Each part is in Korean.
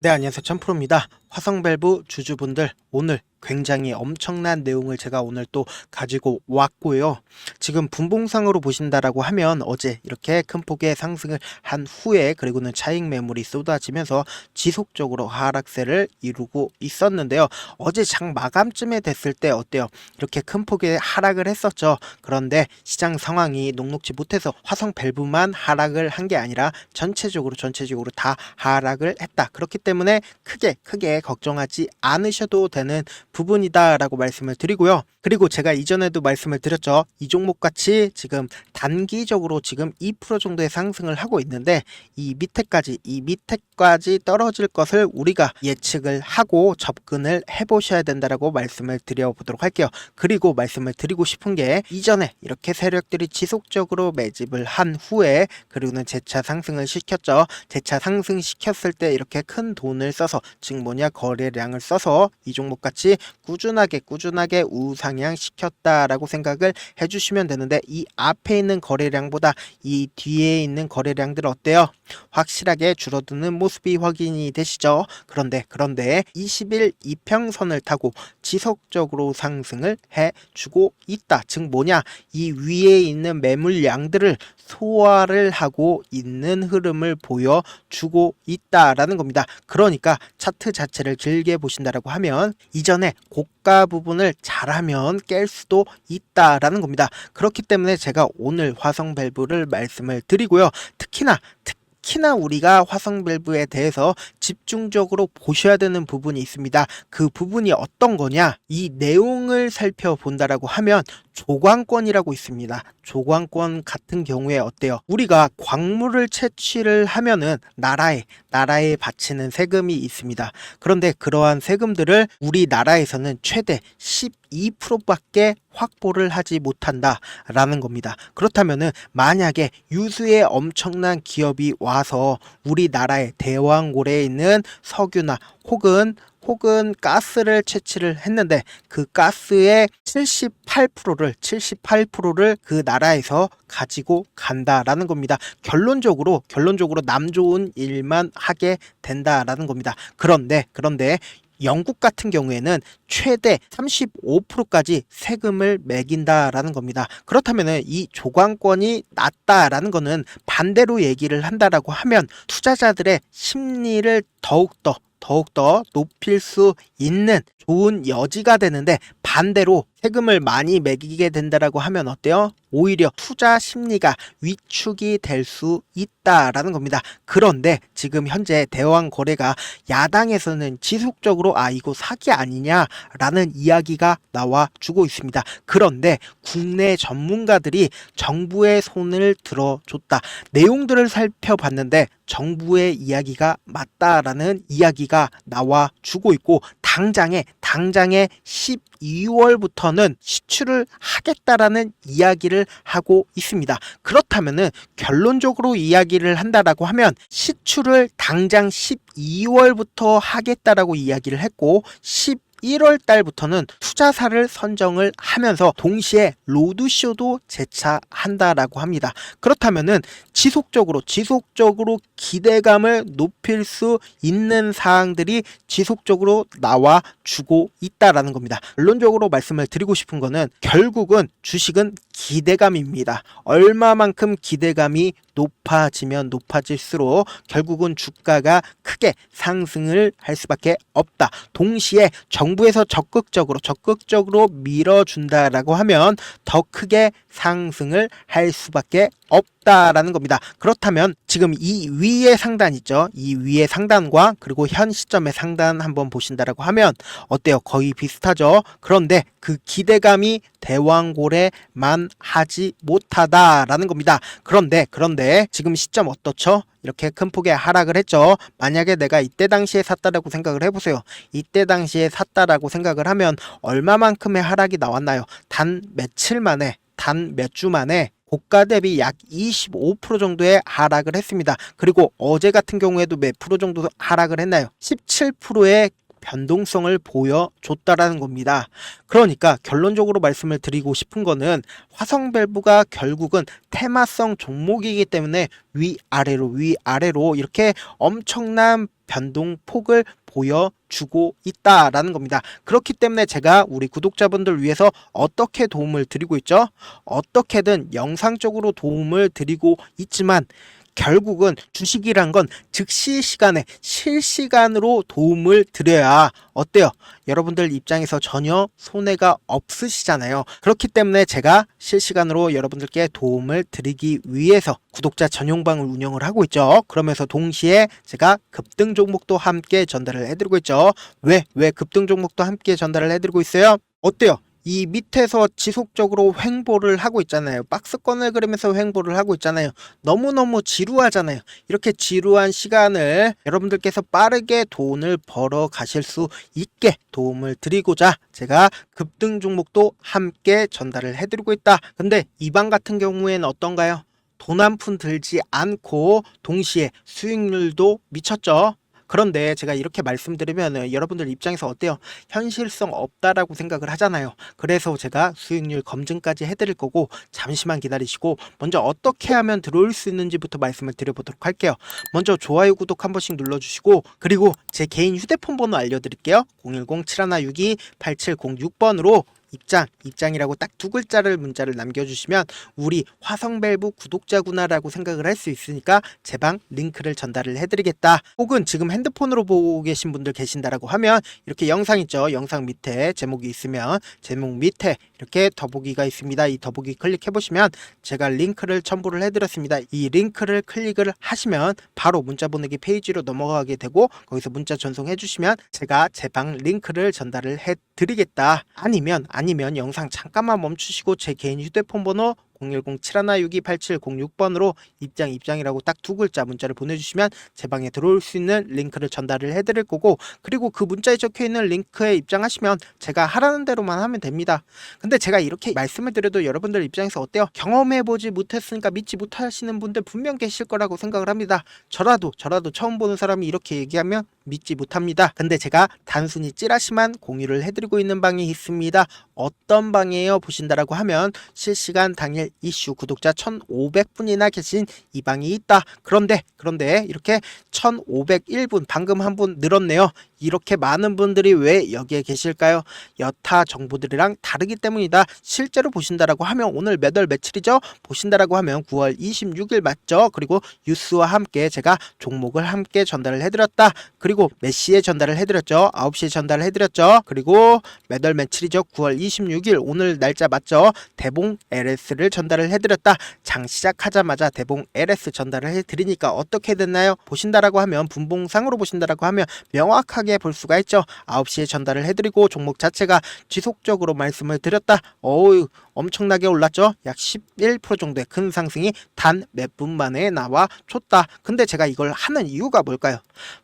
네, 안녕하세요. 천프로입니다. 화성밸브 주주분들, 오늘 굉장히 엄청난 내용을 제가 오늘 또 가지고 왔고요. 지금 분봉상으로 보신다라고 하면 어제 이렇게 큰 폭의 상승을 한 후에 그리고는 차익 매물이 쏟아지면서 지속적으로 하락세를 이루고 있었는데요. 어제 장 마감쯤에 됐을 때 어때요? 이렇게 큰 폭의 하락을 했었죠. 그런데 시장 상황이 녹록지 못해서 화성밸브만 하락을 한 게 아니라 전체적으로 다 하락을 했다. 그렇기 때문에 크게 걱정하지 않으셔도 되는 부분이다라고 말씀을 드리고요. 그리고 제가 이전에도 말씀을 드렸죠. 이 종목 같이 지금 단기적으로 지금 2% 정도의 상승을 하고 있는데 이 밑에까지 떨어질 것을 우리가 예측을 하고 접근을 해보셔야 된다라고 말씀을 드려보도록 할게요. 그리고 말씀을 드리고 싶은 게 이전에 이렇게 세력들이 지속적으로 매집을 한 후에 그리고는 재차 상승을 시켰죠. 재차 상승시켰을 때 이렇게 큰 돈을 써서 즉 뭐냐 거래량을 써서 이 종목 같이 꾸준하게 우상향 시켰다라고 생각을 해주시면 되는데 이 앞에 있는 거래량보다 이 뒤에 있는 거래량들 어때요? 확실하게 줄어드는 모습이 확인이 되시죠? 그런데 20일 이평선을 타고 지속적으로 상승을 해주고 있다. 즉 뭐냐 이 위에 있는 매물량들을 소화를 하고 있는 흐름을 보여주고 있다라는 겁니다. 그러니까 차트 자체를 길게 보신다라고 하면 이전에 고가 부분을 잘하면 깰 수도 있다라는 겁니다. 그렇기 때문에 제가 오늘 화성밸브를 말씀을 드리고요. 특히나 우리가 화성밸브에 대해서 집중적으로 보셔야 되는 부분이 있습니다. 그 부분이 어떤 거냐? 이 내용을 살펴본다라고 하면 조광권이라고 있습니다. 조광권 같은 경우에 어때요? 우리가 광물을 채취를 하면은 나라에 바치는 세금이 있습니다. 그런데 그러한 세금들을 우리나라에서는 최대 12%밖에 확보를 하지 못한다라는 겁니다. 그렇다면은 만약에 유수의 엄청난 기업이 와서 우리나라의 대왕고래에 있는 석유나 혹은 가스를 채취를 했는데 그 가스의 78%를 그 나라에서 가지고 간다라는 겁니다. 결론적으로 남 좋은 일만 하게 된다라는 겁니다. 그런데 영국 같은 경우에는 최대 35%까지 세금을 매긴다라는 겁니다. 그렇다면 이 조광권이 낮다라는 것은 반대로 얘기를 한다라고 하면 투자자들의 심리를 더욱더 높일 수 있는 좋은 여지가 되는데 반대로 세금을 많이 매기게 된다라고 하면 어때요? 오히려 투자 심리가 위축이 될 수 있다라는 겁니다. 그런데 지금 현재 대왕 거래가 야당에서는 지속적으로 이거 사기 아니냐라는 이야기가 나와주고 있습니다. 그런데 국내 전문가들이 정부의 손을 들어줬다. 내용들을 살펴봤는데 정부의 이야기가 맞다라는 이야기가 나와주고 있고 당장에 12월부터는 시추를 하겠다라는 이야기를 하고 있습니다. 그렇다면은 결론적으로 이야기를 한다라고 하면 시추를 당장 12월부터 하겠다라고 이야기를 했고 11월 달부터는 투자사를 선정을 하면서 동시에 로드쇼도 재차한다라고 합니다. 그렇다면은 지속적으로 기대감을 높일 수 있는 사항들이 지속적으로 나와주고 있다라는 겁니다. 결론적으로 말씀을 드리고 싶은 거는 결국은 주식은 기대감입니다. 얼마만큼 기대감이 높아지면 높아질수록 결국은 주가가 크게 상승을 할 수밖에 없다. 동시에 정부에서 적극적으로 밀어준다라고 하면 더 크게 상승을 할 수밖에 없다라는 겁니다. 그렇다면 지금 이 위의 상단 있죠? 이 위의 상단과 그리고 현 시점의 상단 한번 보신다라고 하면 어때요? 거의 비슷하죠? 그런데 그 기대감이 대왕고래만 하지 못하다라는 겁니다. 그런데 지금 시점 어떻죠? 이렇게 큰 폭의 하락을 했죠. 만약에 내가 이때 당시에 샀다라고 생각을 해보세요. 이때 당시에 샀다라고 생각을 하면 얼마만큼의 하락이 나왔나요? 단 몇 주 만에 고가 대비 약 25% 정도의 하락을 했습니다. 그리고 어제 같은 경우에도 몇 프로 정도 하락을 했나요? 17%의 변동성을 보여줬다라는 겁니다. 그러니까 결론적으로 말씀을 드리고 싶은 거는 화성밸브가 결국은 테마성 종목이기 때문에 위아래로 이렇게 엄청난 변동폭을 보여주고 있다라는 겁니다. 그렇기 때문에 제가 우리 구독자분들 위해서 어떻게 도움을 드리고 있죠? 어떻게든 영상적으로 도움을 드리고 있지만 결국은 주식이란 건 즉시 시간에 실시간으로 도움을 드려야 어때요? 여러분들 입장에서 전혀 손해가 없으시잖아요. 그렇기 때문에 제가 실시간으로 여러분들께 도움을 드리기 위해서 구독자 전용방을 운영을 하고 있죠. 그러면서 동시에 제가 급등 종목도 함께 전달을 해드리고 있죠. 왜 급등 종목도 함께 전달을 해드리고 있어요? 어때요? 이 밑에서 지속적으로 횡보를 하고 있잖아요. 박스권을 그리면서 횡보를 하고 있잖아요. 너무너무 지루하잖아요. 이렇게 지루한 시간을 여러분들께서 빠르게 돈을 벌어 가실 수 있게 도움을 드리고자 제가 급등 종목도 함께 전달을 해드리고 있다. 근데 이방 같은 경우에는 어떤가요? 돈 한 푼 들지 않고 동시에 수익률도 미쳤죠. 그런데 제가 이렇게 말씀드리면 여러분들 입장에서 어때요? 현실성 없다라고 생각을 하잖아요. 그래서 제가 수익률 검증까지 해드릴 거고 잠시만 기다리시고 먼저 어떻게 하면 들어올 수 있는지부터 말씀을 드려보도록 할게요. 먼저 좋아요, 구독 한 번씩 눌러주시고 그리고 제 개인 휴대폰 번호 알려드릴게요. 010-7162-8706번으로 입장이라고 딱 두 글자를 문자를 남겨주시면 우리 화성밸브 구독자구나라고 생각을 할 수 있으니까 제 방 링크를 전달을 해드리겠다. 혹은 지금 핸드폰으로 보고 계신 분들 계신다라고 하면 이렇게 영상 있죠. 영상 밑에 제목이 있으면 제목 밑에 이렇게 더보기가 있습니다. 이 더보기 클릭해보시면 제가 링크를 첨부를 해드렸습니다. 이 링크를 클릭을 하시면 바로 문자 보내기 페이지로 넘어가게 되고 거기서 문자 전송해주시면 제가 제 방 링크를 전달을 해드리겠다. 아니면 영상 잠깐만 멈추시고 제 개인 휴대폰 번호 010-7162-8706번으로 입장이라고 딱 두 글자 문자를 보내주시면 제 방에 들어올 수 있는 링크를 전달을 해드릴 거고 그리고 그 문자에 적혀있는 링크에 입장하시면 제가 하라는 대로만 하면 됩니다. 근데 제가 이렇게 말씀을 드려도 여러분들 입장에서 어때요? 경험해보지 못했으니까 믿지 못하시는 분들 분명 계실 거라고 생각을 합니다. 저라도 처음 보는 사람이 이렇게 얘기하면 믿지 못합니다. 근데 제가 단순히 찌라시만 공유를 해드리고 있는 방이 있습니다. 어떤 방이에요? 보신다라고 하면 실시간 당일 이슈 구독자 1,500분이나 계신 이 방이 있다. 그런데 이렇게 1,501분 방금 한 분 늘었네요. 이렇게 많은 분들이 왜 여기에 계실까요? 여타 정보들이랑 다르기 때문이다. 실제로 보신다라고 하면 오늘 몇 월 며칠이죠? 보신다라고 하면 9월 26일 맞죠? 그리고 뉴스와 함께 제가 종목을 함께 전달을 해드렸다. 그리고 몇 시에 전달을 해드렸죠? 9시에 전달을 해드렸죠? 그리고 몇 월 며칠이죠? 9월 26일 오늘 날짜 맞죠? 대봉 LS를 전달을 해드렸다. 장 시작하자마자 대봉 LS 전달을 해드리니까 어떻게 됐나요? 보신다라고 하면 분봉상으로 보신다라고 하면 명확하게 볼 수가 있죠. 9시에 전달을 해드리고 종목 자체가 지속적으로 말씀을 드렸다. 어우 엄청나게 올랐죠. 약 11% 정도의 큰 상승이 단 몇 분 만에 나와 줬다. 근데 제가 이걸 하는 이유가 뭘까요?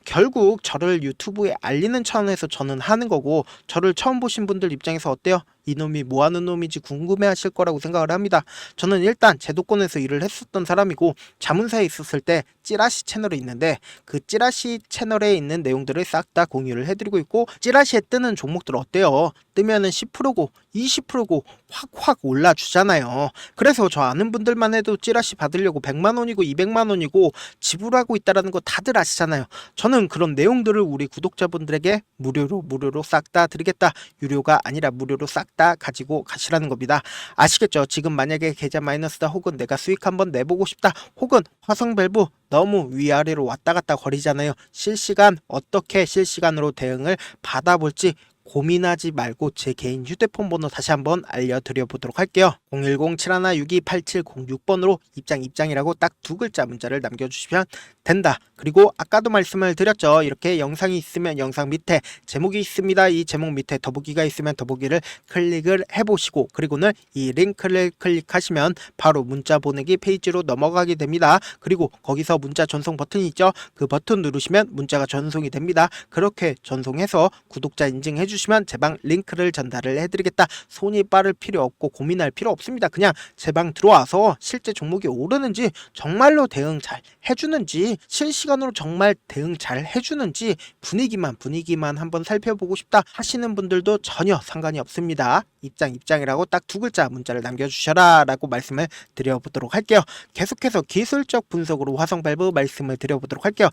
결국 저를 유튜브에 알리는 차원에서 저는 하는 거고 저를 처음 보신 분들 입장에서 어때요? 이놈이 뭐하는 놈인지 궁금해 하실 거라고 생각을 합니다. 저는 일단 제도권에서 일을 했었던 사람이고 자문사에 있었을 때 찌라시 채널이 있는데 그 찌라시 채널에 있는 내용들을 싹 다 공유를 해드리고 있고 찌라시에 뜨는 종목들 어때요? 뜨면은 10%고 20%고 확 올라주잖아요. 그래서 저 아는 분들만 해도 찌라시 받으려고 100만원이고 200만원이고 지불하고 있다는 거 다들 아시잖아요. 저는 그런 내용들을 우리 구독자분들에게 무료로 싹 다 드리겠다. 유료가 아니라 무료로 싹 다 가지고 가시라는 겁니다. 아시겠죠? 지금 만약에 계좌 마이너스다 혹은 내가 수익 한번 내보고 싶다 혹은 화성밸브 너무 위아래로 왔다 갔다 거리잖아요. 실시간 어떻게 실시간으로 대응을 받아볼지 고민하지 말고 제 개인 휴대폰 번호 다시 한번 알려드려 보도록 할게요. 010-7162-8706번으로 입장이라고 딱 두 글자 문자를 남겨주시면 된다. 그리고 아까도 말씀을 드렸죠. 이렇게 영상이 있으면 영상 밑에 제목이 있습니다. 이 제목 밑에 더보기가 있으면 더보기를 클릭을 해보시고 그리고는 이 링크를 클릭하시면 바로 문자 보내기 페이지로 넘어가게 됩니다. 그리고 거기서 문자 전송 버튼이 있죠. 그 버튼 누르시면 문자가 전송이 됩니다. 그렇게 전송해서 구독자 인증해 보내주시면 제 방 링크를 전달을 해드리겠다. 손이 빠를 필요 없고 고민할 필요 없습니다. 그냥 제 방 들어와서 실제 종목이 오르는지 정말로 대응 잘 해주는지 실시간으로 정말 대응 잘 해주는지 분위기만 한번 살펴보고 싶다 하시는 분들도 전혀 상관이 없습니다. 입장이라고 딱 두 글자 문자를 남겨주셔라 라고 말씀을 드려보도록 할게요. 계속해서 기술적 분석으로 화성밸브 말씀을 드려보도록 할게요.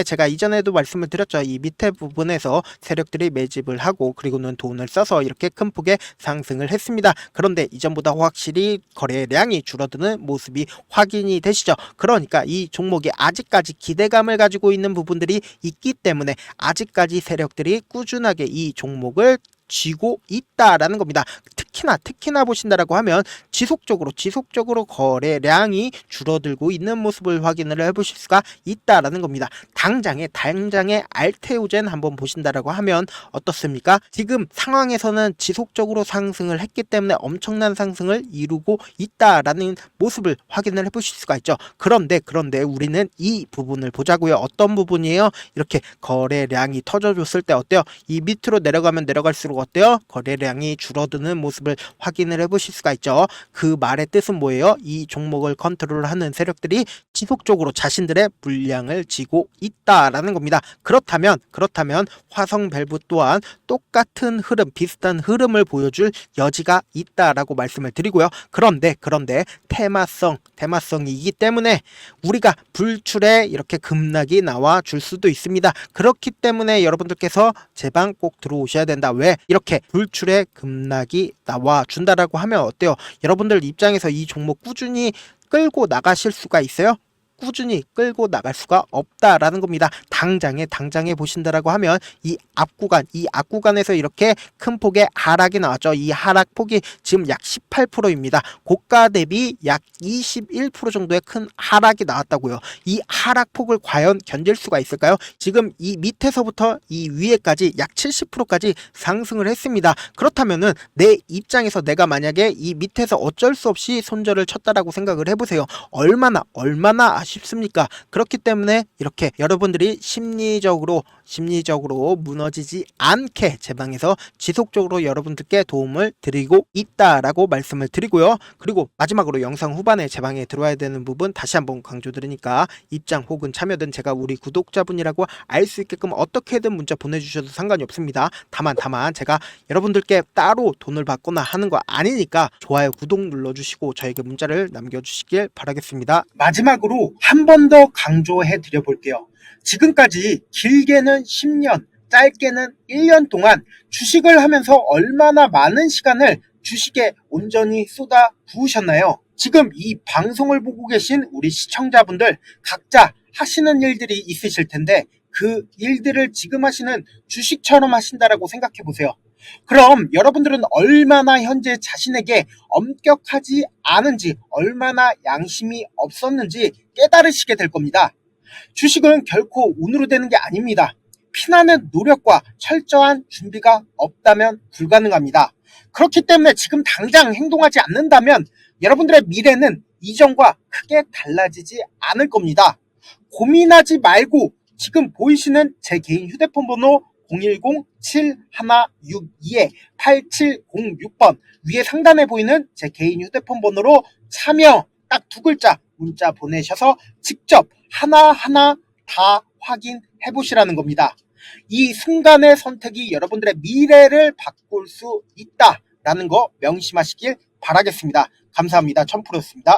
제가 이전에도 말씀을 드렸죠. 이 밑에 부분에서 세력들이 매집을 하고 그리고는 돈을 써서 이렇게 큰 폭의 상승을 했습니다. 그런데 이전보다 확실히 거래량이 줄어드는 모습이 확인이 되시죠. 그러니까 이 종목이 아직까지 기대감을 가지고 있는 부분들이 있기 때문에 아직까지 세력들이 꾸준하게 이 종목을 쥐고 있다라는 겁니다. 특히나 보신다라고 하면 지속적으로 거래량이 줄어들고 있는 모습을 확인을 해보실 수가 있다라는 겁니다. 당장에 알테오젠 한번 보신다라고 하면 어떻습니까? 지금 상황에서는 지속적으로 상승을 했기 때문에 엄청난 상승을 이루고 있다라는 모습을 확인을 해보실 수가 있죠. 그런데 우리는 이 부분을 보자고요. 어떤 부분이에요? 이렇게 거래량이 터져줬을 때 어때요? 이 밑으로 내려가면 내려갈수록 어때요? 거래량이 줄어드는 모습을 확인을 해보실 수가 있죠. 그 말의 뜻은 뭐예요? 이 종목을 컨트롤하는 세력들이 지속적으로 자신들의 물량을 쥐고 있다라는 겁니다. 그렇다면 화성밸브 또한 똑같은 비슷한 흐름을 보여줄 여지가 있다라고 말씀을 드리고요. 그런데 테마성이기 때문에 우리가 불출에 이렇게 급락이 나와 줄 수도 있습니다. 그렇기 때문에 여러분들께서 제 방 꼭 들어오셔야 된다. 왜? 이렇게 불출에 급락이 나와 준다라고 하면 어때요? 여러분들 입장에서 이 종목 꾸준히 끌고 나가실 수가 있어요? 꾸준히 끌고 나갈 수가 없다라는 겁니다. 당장에 보신다라고 하면 이 앞구간에서 이렇게 큰 폭의 하락이 나왔죠. 이 하락폭이 지금 약 18%입니다. 고가 대비 약 21% 정도의 큰 하락이 나왔다고요. 이 하락폭을 과연 견딜 수가 있을까요? 지금 이 밑에서부터 이 위에까지 약 70%까지 상승을 했습니다. 그렇다면은 내 입장에서 내가 만약에 이 밑에서 어쩔 수 없이 손절을 쳤다라고 생각을 해보세요. 얼마나 아쉽습니까? 그렇기 때문에 이렇게 여러분들이 심리적으로 무너지지 않게 제 방에서 지속적으로 여러분들께 도움을 드리고 있다라고 말씀을 드리고요. 그리고 마지막으로 영상 후반에 제 방에 들어와야 되는 부분 다시 한번 강조드리니까 입장 혹은 참여든 제가 우리 구독자분이라고 알 수 있게끔 어떻게든 문자 보내주셔도 상관이 없습니다. 다만 제가 여러분들께 따로 돈을 받거나 하는 거 아니니까 좋아요, 구독 눌러주시고 저에게 문자를 남겨주시길 바라겠습니다. 마지막으로 한 번 더 강조해 드려 볼게요. 지금까지 길게는 10년, 짧게는 1년 동안 주식을 하면서 얼마나 많은 시간을 주식에 온전히 쏟아 부으셨나요? 지금 이 방송을 보고 계신 우리 시청자분들 각자 하시는 일들이 있으실 텐데 그 일들을 지금 하시는 주식처럼 하신다라고 생각해 보세요. 그럼 여러분들은 얼마나 현재 자신에게 엄격하지 않은지, 얼마나 양심이 없었는지 깨달으시게 될 겁니다. 주식은 결코 운으로 되는 게 아닙니다. 피나는 노력과 철저한 준비가 없다면 불가능합니다. 그렇기 때문에 지금 당장 행동하지 않는다면 여러분들의 미래는 이전과 크게 달라지지 않을 겁니다. 고민하지 말고 지금 보이시는 제 개인 휴대폰 번호 010-7162-8706번 위에 상단에 보이는 제 개인 휴대폰 번호로 참여 딱 두 글자 문자 보내셔서 직접 하나하나 다 확인해 보시라는 겁니다. 이 순간의 선택이 여러분들의 미래를 바꿀 수 있다라는 거 명심하시길 바라겠습니다. 감사합니다. 천프로였습니다.